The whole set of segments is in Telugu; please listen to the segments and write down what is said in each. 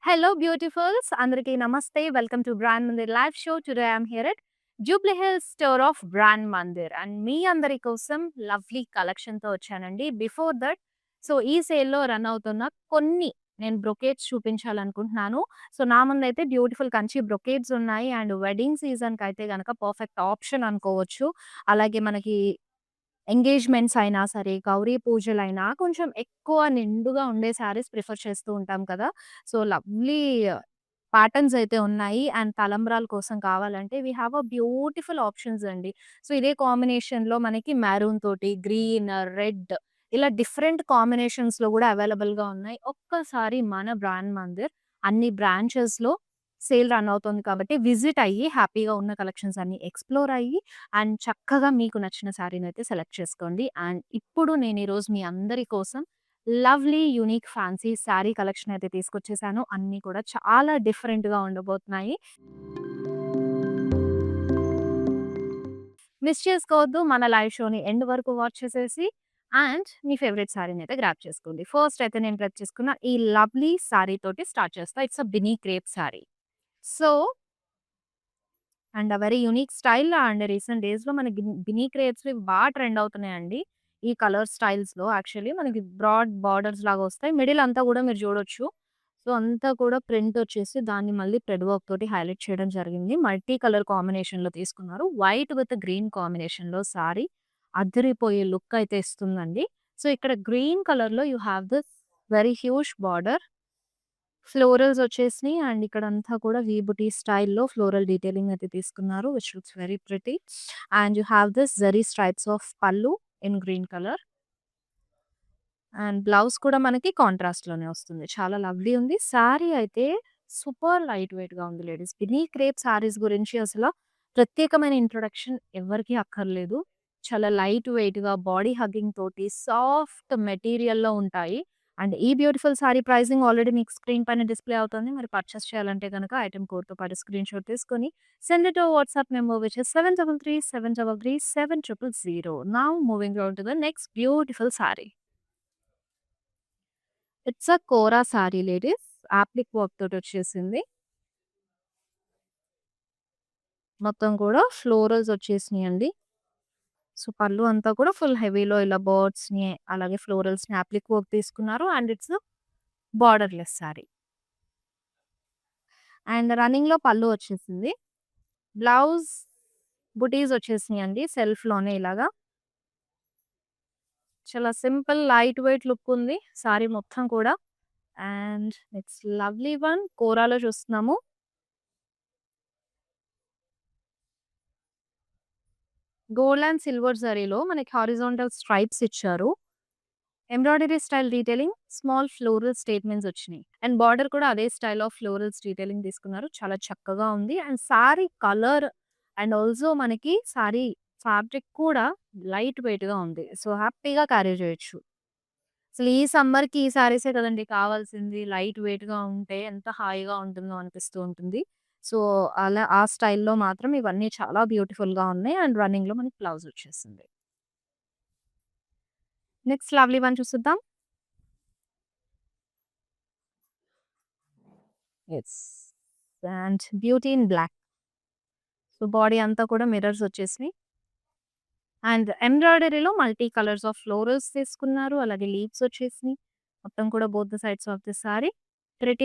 Hello, beautifuls. Andariki namaste. Welcome to Brand Mandir live show. Today I'm here at Jubilee Hills store of Brand Mandir. And మీ అందరి కోసం లవ్లీ కలెక్షన్‌తో వచ్చానండి. బిఫోర్ దట్ ఈ సేల్‌లో రన్ అవుతున్న కొన్ని నేను బ్రొకేడ్స్ చూపించాలనుకుంటున్నాను. నా ముందైతే బ్యూటిఫుల్ కంచి బ్రొకేడ్స్ ఉన్నాయి. అండ్ వెడ్డింగ్ సీజన్‌కైతే గనక పర్ఫెక్ట్ ఆప్షన్ అనుకోవచ్చు. అలాగే మనకి ఎంగేజ్‌మెంట్స్ అయినా సరే, గౌరీ పూజలైనా కొంచెం ఎక్కువ నిండుగా ఉండే శారీస్ ప్రిఫర్ చేస్తూ ఉంటాం కదా! లవ్లీ ప్యాటర్న్స్ అయితే ఉన్నాయి. అండ్ తలంబ్రాల కోసం కావాలంటే వి హావ్ బ్యూటిఫుల్ ఆప్షన్స్ అండి. ఇదే కాంబినేషన్‌లో మనకి మెరూన్ తోటి, గ్రీన్, రెడ్ ఇలా డిఫరెంట్ కాంబినేషన్స్‌లో గూడా అవైలబుల్‌గా ఉన్నాయి. ఒక్కసారి మన బ్రాండ్ మందిర్ అన్ని బ్రాంచెస్‌లో సేల్ రన్ అవుతుంది కాబట్టి విజిట్ అయ్యి హ్యాపీగా ఉన్న కలెక్షన్స్ అన్ని ఎక్స్‌ప్లోర్ అయ్యి అండ్ చక్కగా మీకు నచ్చిన శారీనైతే సెలెక్ట్ చేసుకోండి. అండ్ ఇప్పుడు నేను ఈరోజు మీ అందరి కోసం lovely unique fancy sari collection అయితే తీసుకొచ్చేసాను. అన్నీ కూడా చాలా డిఫరెంట్‌గా ఉండబోతున్నాయి. మిస్ చేసుకోవద్దు. మన లైవ్ షోని ఎండ్ వరకు వాచ్ చేసేసి అండ్ మీ ఫేవరెట్ శారీనైతే గ్రాబ్ చేసుకోండి. ఫస్ట్ అయితే నేను గ్రాబ్ చేసుకున్న ఈ లవ్లీ శారీ తోటి స్టార్ట్ చేస్తా. It's a Binny crepe sari. So and very unique style and recent డేస్‌లో మనకి బినీ క్రేప్స్‌వి ట్రెండ్ అవుతున్నాయండి. ఈ కలర్ స్టైల్స్‌లో యాక్చువల్లీ మనకి బ్రాడ్ బార్డర్స్ లాగా వస్తాయి. మిడిల్ అంతా కూడా మీరు చూడొచ్చు. అంతా కూడా ప్రింట్ వచ్చేసి దాన్ని మళ్ళీ థ్రెడ్ వర్క్ తోటి హైలైట్ చేయడం జరిగింది. మల్టీ కలర్ కాంబినేషన్‌లో తీసుకున్నారు. వైట్ విత్ గ్రీన్ కాంబినేషన్‌లో సారీ అదిరిపోయే లుక్ అయితే ఇస్తుందండి. ఇక్కడ గ్రీన్ కలర్‌లో you have this very huge border. Florals వచ్చేసినాయి అండ్ ఇక్కడంతా కూడా వీ బుటీ స్టైల్‌లో ఫ్లోరల్ డీటెయిలింగ్ అయితే తీసుకున్నారు. Which looks very pretty. And you have this zari stripes of pallu in green colour. And blouse కూడా మనకి కాంట్రాస్ట్‌లోనే వస్తుంది. చాలా లవ్లీ ఉంది. శారీ అయితే సూపర్ లైట్ వెయిట్‌గా ఉంది లేడీస్. బినీ క్రేప్ శారీస్ గురించి అసల ప్రత్యేకమైన ఇంట్రొడక్షన్ ఎవ్వరికీ అక్కర్లేదు. చాలా లైట్ వెయిట్‌గా బాడీ హగ్గింగ్ తోటి సాఫ్ట్ మెటీరియల్‌లో ఉంటాయి. అండ్ ఈ బ్యూటిఫుల్ శారీ ప్రైజింగ్ ఆల్రెడీ మీకు స్క్రీన్ పైన డిస్‌ప్లే అవుతుంది. మరి పర్చేస్ చేయాలంటే గనక ఐటెమ్ కోడ్‌తో పాటు స్క్రీన్‌షాట్ తీసుకొని send it to WhatsApp number which is 7337337000. Now moving on to the next beautiful sari. It's a kora sari ladies. Applique work తోటొచ్చేసింది. మొత్తం కూడా ఫ్లోరల్స్ వచ్చేసినియండి. పళ్ళు అంతా కూడా ఫుల్ హెవీలో ఇలా బర్డ్స్‌ని, అలాగే ఫ్లోరల్స్‌ని యాప్లిక్ వర్క్ తీసుకున్నారు. And it's borderless sorry. And రన్నింగ్‌లో పళ్ళు వచ్చేసింది. బ్లౌజ్ బుటీస్ వచ్చేసినియండి సెల్ఫ్‌లోనే ఇలాగా. చాలా సింపుల్ లైట్ వెయిట్ లుక్ ఉంది సారీ మొత్తం కూడా. అండ్ ఇట్స్ లవ్లీ వన్ కోరాలో చూస్తున్నాము. గోల్డ్ అండ్ సిల్వర్ జరీలో మనకి హారిజాంటల్ స్ట్రైప్స్ ఇచ్చారు. Embroidery style detailing, small floral statements వచ్చినాయి. అండ్ బార్డర్ కూడా అదే స్టైల్ ఆఫ్ ఫ్లోరల్స్ డీటెయిలింగ్ తీసుకున్నారు. చాలా చక్కగా ఉంది. And sorry colour and also మనకి సారీ ఫ్యాబ్రిక్ కూడా లైట్ వెయిట్‌గా ఉంది. హ్యాపీగా క్యారీ చేయొచ్చు. అసలు ఈ సమ్మర్‌కి ఈ సారీసే కదండీ కావాల్సింది. లైట్ వెయిట్‌గా ఉంటే ఎంత హాయిగా ఉంటుందో అనిపిస్తూ ఉంటుంది. సో, అలా ఆ స్టైల్‌లో మాత్రం ఇవన్నీ చాలా బ్యూటిఫుల్‌గా ఉన్నాయి. అండ్ రన్నింగ్‌లో మనకి బ్లౌజ్ వచ్చేసింది. నెక్స్ట్ లవ్లీ వన్ చూసేద్దాం. Yes. And beauty in black. Body అంతా కూడా మిర్రర్స్ వచ్చేసినాయి. అండ్ ఎంబ్రాయిడరీలో మల్టీ కలర్స్ ఆఫ్ ఫ్లోరల్స్ తీసుకున్నారు. అలాగే లీవ్స్ వచ్చేసినాయి. మొత్తం కూడా both the sides of the sari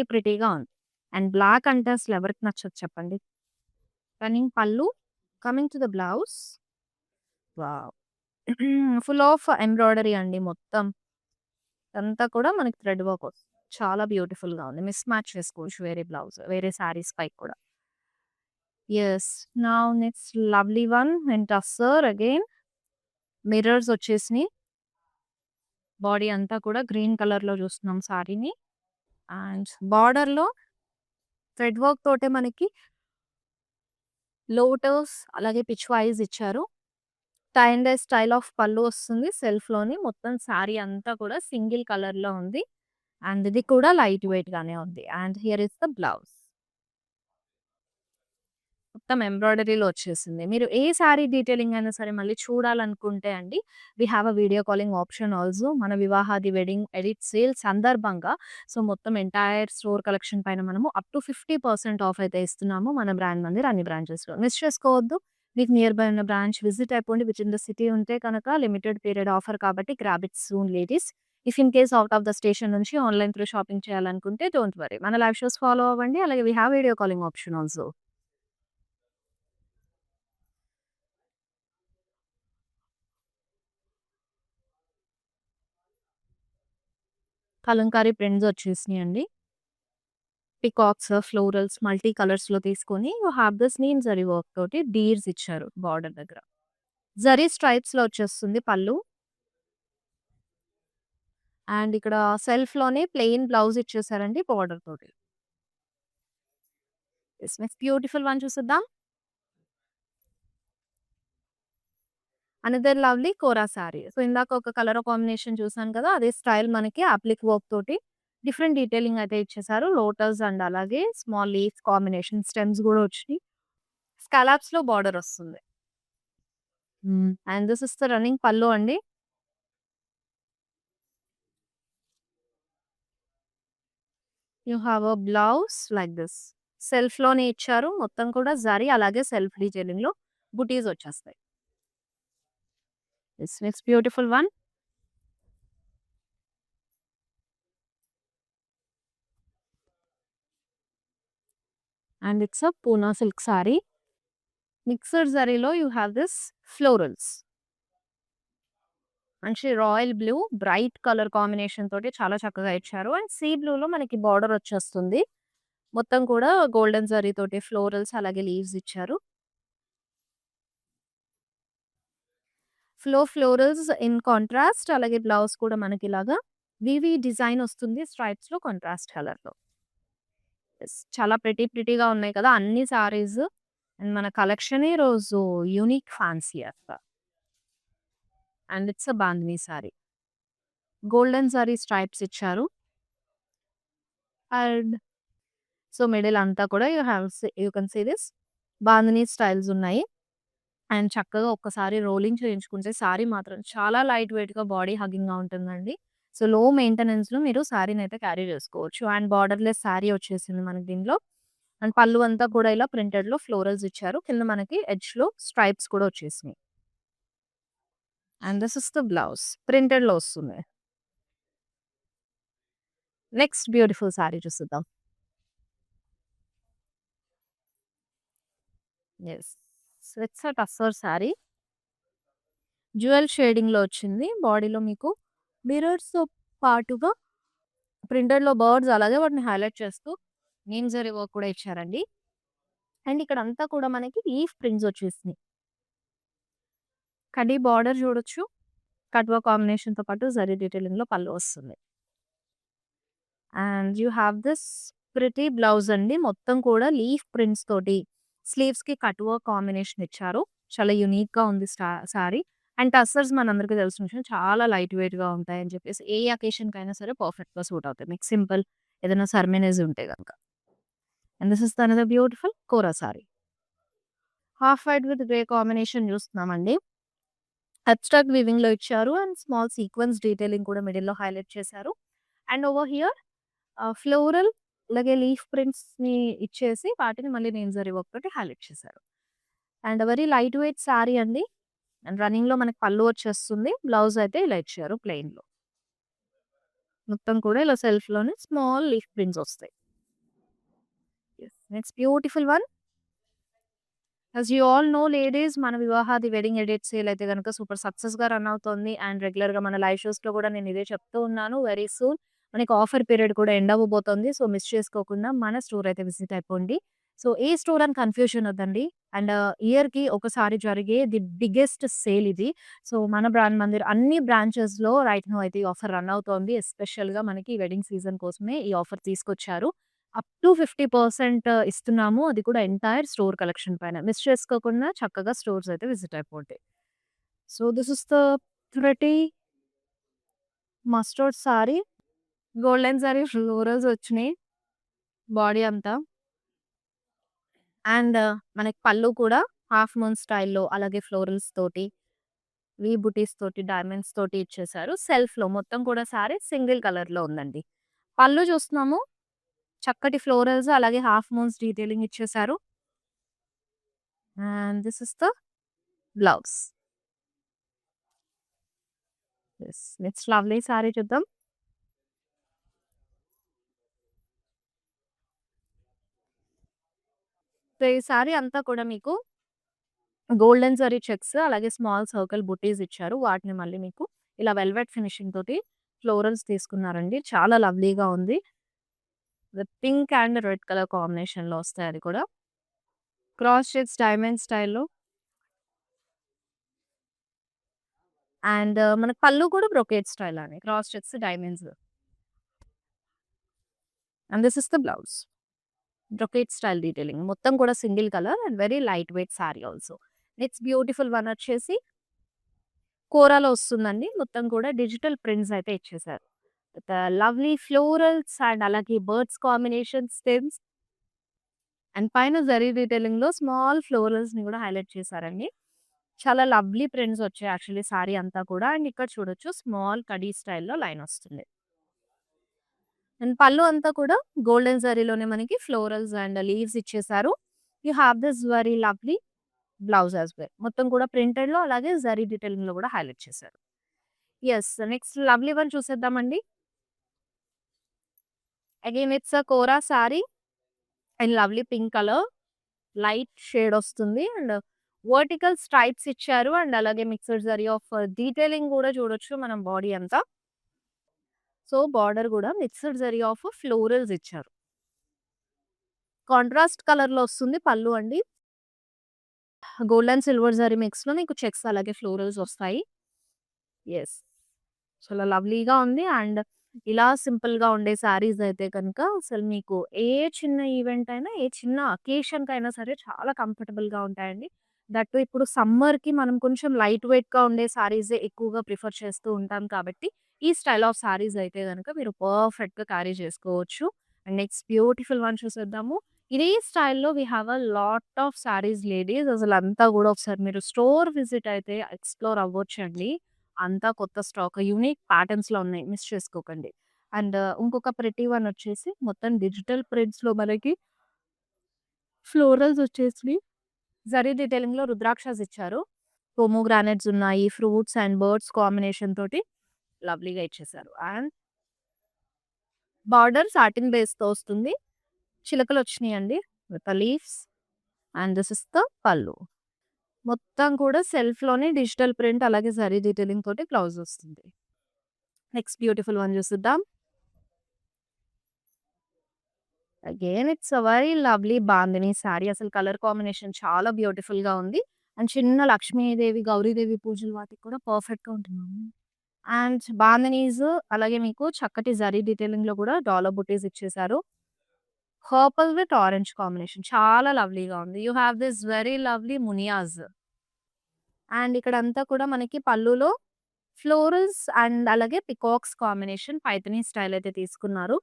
ప్రిటీగా ఉంది. అండ్ బ్లాక్ అంటే అసలు ఎవరికి నచ్చదు చెప్పండి. రన్నింగ్ పళ్ళు. Coming to the blouse. Wow! Full of embroidery అండి మొత్తం. అంతా కూడా మనకి థ్రెడ్ వర్క్ వస్తుంది. చాలా బ్యూటిఫుల్‌గా ఉంది. మిస్ మ్యాచ్ చేసుకోవచ్చు వేరే బ్లౌజ్, వేరే సారీస్ పైకి కూడా. Yes. Now next lovely one in tussar again. Mirrors వచ్చేసినాయి. బాడీ అంతా కూడా గ్రీన్ కలర్‌లో చూస్తున్నాం సారీని. అండ్ బార్డర్‌లో థ్రెడ్ వర్క్ తోటే మనకి లోటస్ అలాగే పిచ్ వైస్ ఇచ్చారు. Tie and dye style of pallu వస్తుంది సెల్ఫ్‌లోని. మొత్తం సారీ అంతా కూడా సింగిల్ కలర్‌లో ఉంది. అండ్ ఇది కూడా లైట్ వెయిట్ గానే ఉంది. And here is the blouse. మొత్తం ఎంబ్రాయిడరీలో వచ్చేసింది. మీరు ఏ శారీ డీటెయిలింగ్ అయినా సరే మళ్ళీ చూడాలనుకుంటే అండి, we have a video calling option also. మన వివాహాది వెడ్డింగ్ ఎడిట్ సేల్ సందర్భంగా సో, మొత్తం ఎంటైర్ స్టోర్ కలెక్షన్ పైన మనము అప్ టు 50% ఆఫ్ అయితే ఇస్తున్నాము. మన బ్రాండ్ మందిర్ అన్ని బ్రాంచెస్‌లో. మిస్ చేసుకోవద్దు. మీకు నియర్ బై ఉన్న బ్రాంచ్ విజిట్ అయిపోండి. వితిన్ ద సిటీ ఉంటే కనుక లిమిటెడ్ పీరియడ్ ఆఫర్ కాబట్టి grab it soon ladies. If in case out of the station నుంచి ఆన్‌లైన్ త్రూ షాపింగ్ చేయాలనుకుంటే డోంట్ వరీ. మన లైవ్ షోస్ ఫాలో అవ్వండి. అలాగే we have video calling option also. Kalamkari prints వచ్చేసినాయండి. పికాక్స్, ఫ్లోరల్స్, మల్టీ కలర్స్‌లో తీసుకొని you have this neem zari work తోటి డీర్స్ ఇచ్చారు బార్డర్ దగ్గర. జరీ స్ట్రైప్స్‌లో వచ్చేస్తుంది పళ్ళు. అండ్ ఇక్కడ సెల్ఫ్‌లోనే ప్లెయిన్ బ్లౌజ్ ఇచ్చేసారండి బార్డర్ తోటి. యెస్. నెక్స్ట్ బ్యూటిఫుల్ వన్ చూసేద్దాం. Another lovely kora sari. So, ఇందాక ఒక కలర్ కాంబినేషన్ చూసాను కదా! అదే స్టైల్ మనకి అప్లిక్ వర్క్ తోటి డిఫరెంట్ డీటెయిలింగ్ అయితే ఇచ్చేసారు. లోటస్ అండ్ అలాగే స్మాల్ లీఫ్ కాంబినేషన్ స్టెమ్స్ గూడా వచ్చినియి. స్కాలప్స్‌లో బార్డర్ వస్తుంది. And this is the running pallu అండి. You have a blouse like this. సెల్ఫ్‌లోనే ఇచ్చారు. మొత్తం కూడా జరీ అలాగే సెల్ఫ్ డీటెయిలింగ్‌లో బుటీస్ వచ్చేస్తాయి. Yes. Next beautiful one. And it's a Poona silk sari. Mixed జరీలో యూ హావ్ దిస్ ఫ్లోరల్స్. మంచి royal blue, bright colour combination తోటి చాలా చక్కగా ఇచ్చారు. అండ్ సీ బ్లూలో మనకి బార్డర్ వచ్చేస్తుంది. మొత్తం కూడా గోల్డెన్ జరీ తోటి ఫ్లోరల్స్ అలాగే లీవ్స్ ఇచ్చారు. ఫ్లోరల్స్ ఇన్ కాంట్రాస్ట్ అలాగే బ్లౌజ్ కూడా మనకిలాగా వివి డిజైన్ వస్తుంది స్ట్రైప్స్‌లో కాంట్రాస్ట్ కలర్‌లో. యెస్. చాలా ప్రిటీగా ఉన్నాయి కదా! అన్ని సారీస్. అండ్ మన కలెక్షనే ఈరోజు యూనిక్ ఫ్యాన్సీ అట్లా. And it's a bandhani sari. Golden zari stripes ఇచ్చారు. అండ్ సో, మిడిల్ అంతా కూడా you can see this bandhani styles ఉన్నాయి. అండ్ చక్కగా ఒక్కసారి రోలింగ్ చేయించుకుంటే సారీ మాత్రం చాలా లైట్ వెయిట్‌గా బాడీ హగ్గింగ్‌గా ఉంటుందండి. సో, లో మెయింటెనెన్స్‌లో మీరు సారీనైతే క్యారీ చేసుకోవచ్చు. అండ్ బార్డర్‌లెస్ సారీ వచ్చేసింది మనకి దీనిలో. అండ్ పళ్ళు అంతా కూడా ఇలా ప్రింటెడ్‌లో ఫ్లోరల్స్ ఇచ్చారు. కింద మనకి ఎడ్జ్‌లో స్ట్రైప్స్ కూడా వచ్చేసినాయి. And this is the blouse. ప్రింటెడ్‌లో వస్తుంది. నెక్స్ట్ బ్యూటిఫుల్ సారీ చూసేద్దాం. Yes. So, it's a tussar sari. Dual షేడింగ్‌లో వచ్చింది. బాడీలో మీకు మిర్రర్స్‌తో పాటుగా ప్రింటెడ్‌లో బర్డ్స్ అలాగే వాటిని హైలైట్ చేస్తూ నీమ్ జరీ వర్క్ కూడా ఇచ్చారండి. అండ్ ఇక్కడంతా కూడా మనకి లీఫ్ ప్రింట్స్ వచ్చేసినాయి. కడ్డీ బార్డర్ చూడొచ్చు. కట్వా కాంబినేషన్‌తో పాటు జరీ డీటెయిలింగ్‌లో పళ్ళు వస్తుంది. And you have this pretty blouse అండి. మొత్తం కూడా లీఫ్ ప్రింట్స్ తోటి స్లీవ్స్‌కి కట్ వర్క్ కాంబినేషన్ ఇచ్చారు. చాలా యూనిక్‌గా ఉంది సారీ. అండ్ టస్సర్స్ మనందరికీ తెలిసిన విషయం చాలా లైట్ వెయిట్‌గా ఉంటాయని చెప్పేసి ఏ అకేషన్‌కైనా సరే పర్ఫెక్ట్‌గా సూట్ అవుతాయి. మీకు సింపుల్ ఏదైనా సెరమనీస్ ఉంటే గనక. And this is another beautiful kora sari. Half white with grey combination చూస్తున్నామండి. అబ్స్ట్రాక్ట్ వీవింగ్‌లో ఇచ్చారు. అండ్ స్మాల్ సీక్వెన్స్ డీటెయిలింగ్ కూడా మిడిల్‌లో హైలైట్ చేశారు. అండ్ ఓవర్ హియర్ ఫ్లోరల్ అలాగే లీఫ్ ప్రింట్స్‌ని ఇచ్చేసి వాటిని మళ్ళీ నేమ్ జరీ వర్క్ తోటి హైలైట్ చేశారు. And very light weight sari అండి. అండ్ రన్నింగ్‌లో మనకి పళ్ళు వచ్చేస్తుంది. బ్లౌజ్ అయితే ఇలా ఇచ్చారు ప్లెయిన్‌లో. మొత్తం కూడా ఇలా సెల్ఫ్‌లోనే స్మాల్ లీఫ్ ప్రింట్స్ వస్తాయి. Yes. Next beautiful one. As you all know ladies మన వివాహాది వెడ్డింగ్ ఎడిట్ సేల్ అయితే గనుక సూపర్ సక్సెస్‌గా రన్ అవుతోంది. అండ్ రెగ్యులర్‌గా మన లైవ్ షోస్‌లో కూడా నేను ఇదే చెప్తూ ఉన్నాను. వెరీ సూన్ మనకి ఆఫర్ పీరియడ్ కూడా ఎండ్ అవ్వబోతోంది. సో, మిస్ చేసుకోకుండా మన స్టోర్ అయితే విజిట్ అయిపోండి. సో, ఏ స్టోర్ అని కన్‌ఫ్యూజన్ వద్దండి. అండ్ ఇయర్‌కి ఒకసారి జరిగే ది బిగ్గెస్ట్ సేల్ ఇది. సో, మన బ్రాండ్ మందిర్ అన్ని బ్రాంచెస్‌లో రైట్ నౌ అయితే ఈ ఆఫర్ రన్ అవుతోంది. ఎస్పెషల్‌గా మనకి వెడ్డింగ్ సీజన్ కోసమే ఈ ఆఫర్ తీసుకొచ్చారు. అప్ టు 50% ఇస్తున్నాము. అది కూడా ఎంటైర్ స్టోర్ కలెక్షన్ పైన. మిస్ చేసుకోకుండా చక్కగా స్టోర్స్ అయితే విజిట్ అయిపోండి. So, this is the pretty mustard sari. Golden sari florals వచ్చినియి బాడీ అంతా. అండ్ మనకి పళ్ళు కూడా హాఫ్ మూన్ స్టైల్‌లో అలాగే ఫ్లోరల్స్ తోటి, వి బుటీస్ తోటి, డైమండ్స్ తోటి ఇచ్చేసారు. సెల్ఫ్‌లో మొత్తం కూడా సారీ సింగిల్ కలర్‌లో ఉందండి. పళ్ళు చూస్తున్నాము చక్కటి ఫ్లోరల్స్ అలాగే హాఫ్ మూన్స్ డీటెయిలింగ్ ఇచ్చేసారు. And this is the blouse. Yes. Next lovely sorry చూద్దాం. సో, ఈ సారీ అంతా కూడా మీకు గోల్డెన్ జరీ చెక్స్ అలాగే స్మాల్ సర్కిల్ బుటీస్ ఇచ్చారు. వాటిని మళ్ళీ మీకు ఇలా వెల్వెట్ ఫినిషింగ్ తోటి ఫ్లోరల్స్ తీసుకున్నారండి. చాలా లవ్లీగా ఉంది. With pink and red colour కాంబినేషన్‌లో వస్తాయి అది కూడా. క్రాస్ చెక్స్ డైమండ్ స్టైల్‌లో అండ్ మనకు పళ్ళు కూడా బ్రొకేట్ స్టైల్ అని. Cross checks diamonds. And this is the blouse. Brocade style detailing. మొత్తం కూడా single colour and very light weight sorry also. Next beautiful one వచ్చేసి కోరాలో వస్తుందండి. మొత్తం కూడా డిజిటల్ ప్రింట్స్ అయితే ఇచ్చేసారు. విత్ లవ్లీ ఫ్లోరల్స్ అండ్ అలాగే బర్డ్స్ కాంబినేషన్ స్టెమ్స్ అండ్ పైన జరీ డీటెయిలింగ్‌లో స్మాల్ ఫ్లోరల్స్‌ని కూడా హైలైట్ చేశారండి. చాలా లవ్లీ ప్రింట్స్ వచ్చాయి యాక్చువల్లీ సారీ అంతా కూడా. అండ్ ఇక్కడ చూడొచ్చు స్మాల్ కడీ స్టైల్‌లో లైన్ వస్తుంది. అండ్ పళ్ళు అంతా కూడా గోల్డెన్ జరీలోనే మనకి ఫ్లోరల్స్ అండ్ లీవ్స్ ఇచ్చేసారు. You have this very lovely blouse as well. మొత్తం కూడా ప్రింటెడ్‌లో అలాగే జరీ డీటెయిలింగ్‌లో కూడా హైలైట్ చేశారు. యెస్. నెక్స్ట్ లవ్లీ వన్ చూసేద్దామండి. Again it's a kora sari and lovely pink colour. Light shade వస్తుంది అండ్ వర్టికల్ స్ట్రైప్స్ ఇచ్చారు. అండ్ అలాగే మిక్స్డ్ జరీ ఆఫ్ డీటెయిలింగ్ కూడా చూడొచ్చు మనం బాడీ అంతా. సో, బార్డర్ కూడా మిక్స్డ్ జరీ ఆఫ్ ఫ్లోరల్స్ ఇచ్చారు. కాంట్రాస్ట్ కలర్‌లో వస్తుంది పళ్ళు అండి. గోల్డ్ అండ్ సిల్వర్ జరీ మిక్స్‌లో మీకు చెక్స్ అలాగే ఫ్లోరల్స్ వస్తాయి. యెస్. చాలా లవ్లీగా ఉంది. అండ్ ఇలా సింపుల్‌గా ఉండే శారీస్ అయితే గనుక అసలు మీకు ఏ చిన్న ఈవెంట్ అయినా, ఏ చిన్న అకేషన్‌కైనా సరే చాలా కంఫర్టబుల్‌గా ఉంటాయండి. దట్ టూ ఇప్పుడు సమ్మర్‌కి మనం కొంచెం లైట్ వెయిట్‌గా ఉండే శారీసే ఎక్కువగా ప్రిఫర్ చేస్తూ ఉంటాం కాబట్టి, ఈ స్టైల్ ఆఫ్ శారీస్ అయితే గనుక మీరు పర్ఫెక్ట్‌గా క్యారీ చేసుకోవచ్చు. అండ్ నెక్స్ట్ బ్యూటిఫుల్ వన్ చూసేద్దాము. ఇదే స్టైల్‌లో we have a lot of saris ladies అసలంతా గూడా ఒకసారి మీరు స్టోర్ విజిట్ అయితే ఎక్స్‌ప్లోర్ అవ్వొచ్చండి. అంతా కొత్త స్టాక్ యూనిక్ ప్యాటర్న్స్‌లో ఉన్నాయి. మిస్ చేసుకోకండి. అండ్ ఇంకొక ప్రెటీ వన్ వచ్చేసి మొత్తం డిజిటల్ ప్రింట్స్‌లో మనకి ఫ్లోరల్స్ వచ్చేసి జరీ డీటెయిలింగ్‌లో రుద్రాక్షస్ ఇచ్చారు. పోమోగ్రానేట్స్ ఉన్నాయి. ఫ్రూట్స్ అండ్ బర్డ్స్ కాంబినేషన్ తోటి లవ్లీగా ఇచ్చేసారు. అండ్ బార్డర్ సాటిన్ బేస్‌తో వస్తుంది. చిలకలొచ్చినియండి with leaves and this is the pallu. మొత్తం కూడా సెల్ఫ్‌లోనే డిజిటల్ ప్రింట్ అలాగే జరీ డీటెయిలింగ్ తోటి బ్లౌజ్ వస్తుంది. నెక్స్ట్ బ్యూటిఫుల్ వన్ చూసేద్దాం. Again it's a very lovely bandhani sari. అసలు కలర్ కాంబినేషన్ చాలా బ్యూటిఫుల్‌గా ఉంది. అండ్ చిన్న లక్ష్మీదేవి, గౌరీదేవి పూజలు వాటికి కూడా పర్ఫెక్ట్‌గా ఉంటుంది. అండ్ బాందినీస్ అలాగే మీకు చక్కటి జరీ డీటెయిలింగ్‌లో కూడా డాలర్ బుటీస్ ఇచ్చేసారు. పర్పుల్ విత్ ఆరెంజ్ కాంబినేషన్ చాలా లవ్లీగా ఉంది. You have this very lovely మునియాస్. And ఇక్కడంతా కూడా మనకి పళ్ళులో ఫ్లోరల్స్ అండ్ అలాగే పికాక్స్ కాంబినేషన్ పైథానీ స్టైల్ అయితే తీసుకున్నారు.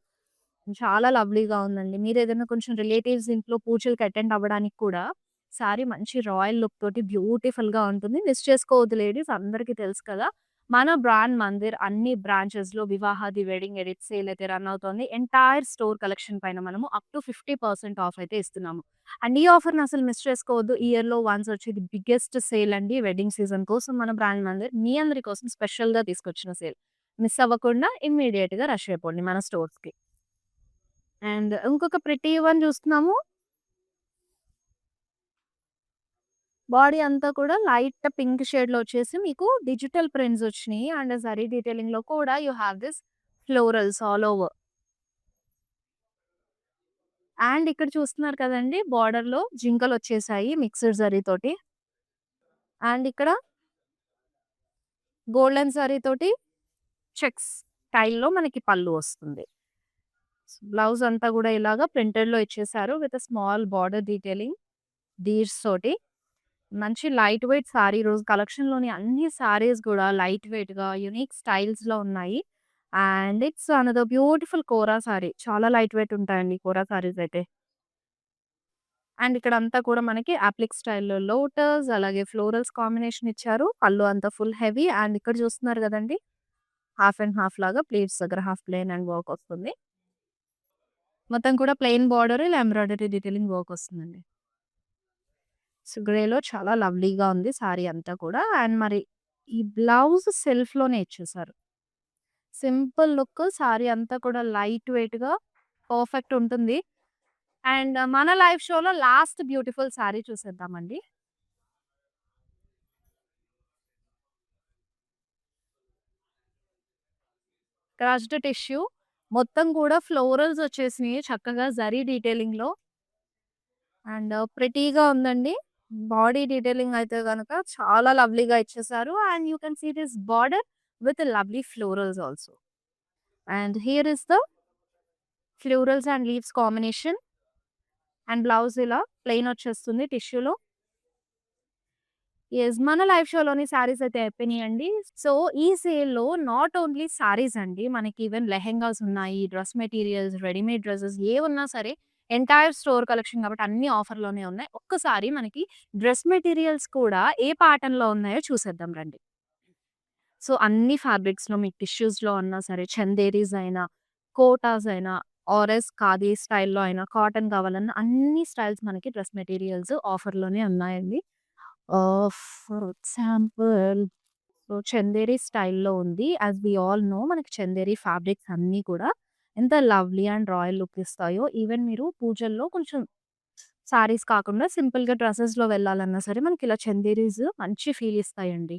చాలా లవ్లీగా ఉందండి. మీరేదైనా కొంచెం రిలేటివ్స్ ఇంట్లో పూజలకి అటెండ్ అవ్వడానికి కూడా సారీ మంచి రాయల్ లుక్ తోటి బ్యూటిఫుల్‌గా ఉంటుంది. మిస్ చేసుకోవద్దు లేడీస్ అందరికీ తెలుసు కదా! మన బ్రాండ్ మందిర్ అన్ని బ్రాంచెస్‌లో వివాహాది వెడ్డింగ్ ఎడిట్ సేల్ అయితే రన్ అవుతోంది. ఎంటైర్ స్టోర్ కలెక్షన్ పైన మనము అప్ టు 50% ఆఫ్ అయితే ఇస్తున్నాము. అండ్ ఈ ఆఫర్‌ని అసలు మిస్ చేసుకోవద్దు. ఇయర్‌లో వన్స్ వచ్చేది బిగ్గెస్ట్ సేల్ అండి. వెడ్డింగ్ సీజన్ కోసం మన బ్రాండ్ మందిర్ మీ అందరి కోసం స్పెషల్‌గా తీసుకొచ్చిన సేల్. మిస్ అవ్వకుండా ఇమ్మీడియేట్‌గా రష్ అయిపోండి మన స్టోర్స్‌కి. అండ్ ఇంకొక ప్రిటీ వన్ చూస్తున్నాము. బాడీ అంతా కూడా లైట్ పింక్ షేడ్‌లో వచ్చేసి మీకు డిజిటల్ ప్రింట్స్ వచ్చినియి. అండ్ జరీ డీటెయిలింగ్‌లో కూడా you have this florals all over. And ఇక్కడ చూస్తున్నారు కదండీ! బోర్డర్‌లో జింకలొచ్చేసాయి మిక్స్డ్ జరీ తోటి. అండ్ ఇక్కడ గోల్డెన్ జరీ తోటి చెక్స్ స్టైల్‌లో మనకి పళ్ళు వస్తుంది. బ్లౌజ్ అంతా గూడా ఇలాగా ప్రింటెడ్‌లో ఇచ్చేసారు. With small border detailing beads తోటి. మంచి లైట్ వెయిట్ సారీ రోజు కలెక్షన్‌లోని అన్ని సారీస్ గూడా లైట్ వెయిట్‌గా యూనిక్ స్టైల్స్‌లో ఉన్నాయి. And it's another beautiful kora sari. చాలా లైట్ వెయిట్ ఉంటాయండి కోరా సారీస్ అయితే. అండ్ ఇక్కడంతా కూడా మనకి అప్లిక్ స్టైల్‌లో లోటస్, అలాగే ఫ్లోరల్స్ కాంబినేషన్ ఇచ్చారు. పళ్ళు అంతా ఫుల్ హెవీ అండ్ ఇక్కడ చూస్తున్నారు గదండీ! హాఫ్ అండ్ హాఫ్ లాగా ప్లీట్స్ దగ్గర హాఫ్ ప్లెయిన్ అండ్ వర్క్ వస్తుంది. మొత్తం కూడా ప్లెయిన్ బార్డర్ ఇలా ఎంబ్రాయిడరీ డీటెయిలింగ్ వర్క్ వస్తుందండి. సో, గ్రేలో చాలా లవ్లీగా ఉంది సారీ అంతా కూడా. అండ్ మరి ఈ బ్లౌజ్ సెల్ఫ్‌లోనే ఇచ్చేసారు. సింపుల్ లుక్ సారీ అంతా కూడా లైట్ వెయిట్‌గా పర్ఫెక్ట్ ఉంటుంది. అండ్ మన లైవ్ షోలో లాస్ట్ బ్యూటిఫుల్ సారీ చూసేద్దామండి. క్రష్డ్ టిష్యూ మొత్తం కూడా ఫ్లోరల్స్ వచ్చేసినియి చక్కగా జరీ డీటెయిలింగ్‌లో. అండ్ ప్రెటీగా ఉందండి. బాడీ డీటెయిలింగ్ అయితే గనక చాలా లవ్లీగా ఇచ్చేసారు. And you can see this border with lovely florals also. And here is the florals and leaves combination. And blouse ఇలా ప్లెయిన్ వచ్చేస్తుంది టిష్యూలో. యెస్. మన లైవ్ షోలోని సారీస్ అయితే అయిపోయినాయండి. సో, ఈ సేల్‌లో నాట్ ఓన్లీ సారీస్ అండి. మనకి ఈవెన్ లెహెంగాస్ ఉన్నాయి, డ్రెస్ మెటీరియల్స్, రెడీమేడ్ డ్రెసెస్ ఏవున్నా సరే ఎంటైర్ స్టోర్ కలెక్షన్ కాబట్టి అన్నీ ఆఫర్‌లోనే ఉన్నాయి. ఒక్కసారి మనకి డ్రెస్ మెటీరియల్స్ కూడా ఏ ప్యాటర్న్‌లో ఉన్నాయో చూసేద్దాం రండి. సో, అన్ని ఫ్యాబ్రిక్స్‌లో మీకు టిష్యూస్‌లో అన్నా సరే, చందేరీస్ అయినా, కోటాస్ అయినా, ఆర్ఎస్ ఖాదీ స్టైల్‌లో అయినా, కాటన్ కావాలన్నా అన్ని స్టైల్స్ మనకి డ్రెస్ మెటీరియల్స్ ఆఫర్‌లోనే ఉన్నాయండి. ఫర్ ఎగ్జాంపుల్ సో, చందేరి స్టైల్‌లో ఉంది. యాస్ వి ఆల్ నో మనకి చందేరి ఫ్యాబ్రిక్స్ అన్నీ కూడా ఎంత లవ్లీ అండ్ రాయల్ లుక్ ఇస్తాయో. ఈవెన్ మీరు పూజల్లో కొంచెం సారీస్ కాకుండా సింపుల్‌గా డ్రెసెస్‌లో వెళ్ళాలన్నా సరే మనకి ఇలా చందేరీస్ మంచి ఫీల్ ఇస్తాయండి.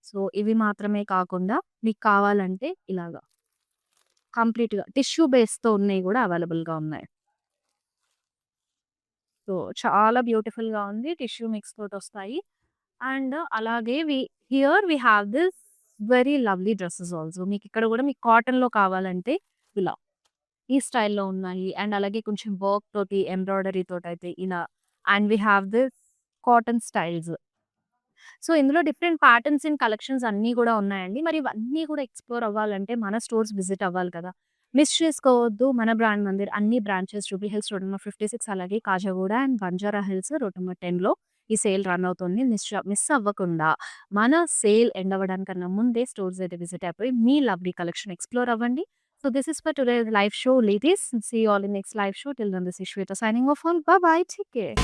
సో, ఇవి మాత్రమే కాకుండా మీకు కావాలంటే ఇలాగా కంప్లీట్‌గా టిష్యూ బేస్‌తో ఉన్నయి గూడా అవైలబుల్‌గా ఉన్నాయి. సో, చాలా బ్యూటిఫుల్‌గా ఉంది. టిష్యూ మిక్స్ తోటొస్తాయి. అండ్ అలాగే here we have this very lovely dresses also. మీకిక్కడ గూడా మీకు కాటన్‌లో కావాలంటే ఇలా ఈ స్టైల్‌లో ఉన్నాయి. అండ్ అలాగే కొంచెం వర్క్ తోటి, ఎంబ్రాయిడరీ తోటయితే ఇలా. And we have this cotton styles. So, ఇందులో డిఫరెంట్ ప్యాటర్న్స్ అండ్ కలెక్షన్స్ అన్నీ గూడా ఉన్నాయండి. మరి ఇవన్నీ కూడా ఎక్స్‌ప్లోర్ అవ్వాలంటే మన స్టోర్స్ విజిట్ అవ్వాలి కదా! మిస్ చేసుకోవద్దు మన బ్రాండ్ మందిర్ అన్ని branches Jubilee Hills road number 56 అలాగే Kajaguda and Banjara Hills road number 10లో ఈ సేల్ రన్ అవుతుంది. మిస్ అవ్వకుండా మన సేల్ ఎండ్ అవ్వడానికన్నా ముందే స్టోర్స్ అయితే విజిట్ అయిపోయి మీ లవ్లీ కలెక్షన్ ఎక్స్‌ప్లోర్ అవ్వండి. So, this is for today's live show ladies. See you all in next live show. Till then this is Shweta signing off. All. Bye bye. Take care.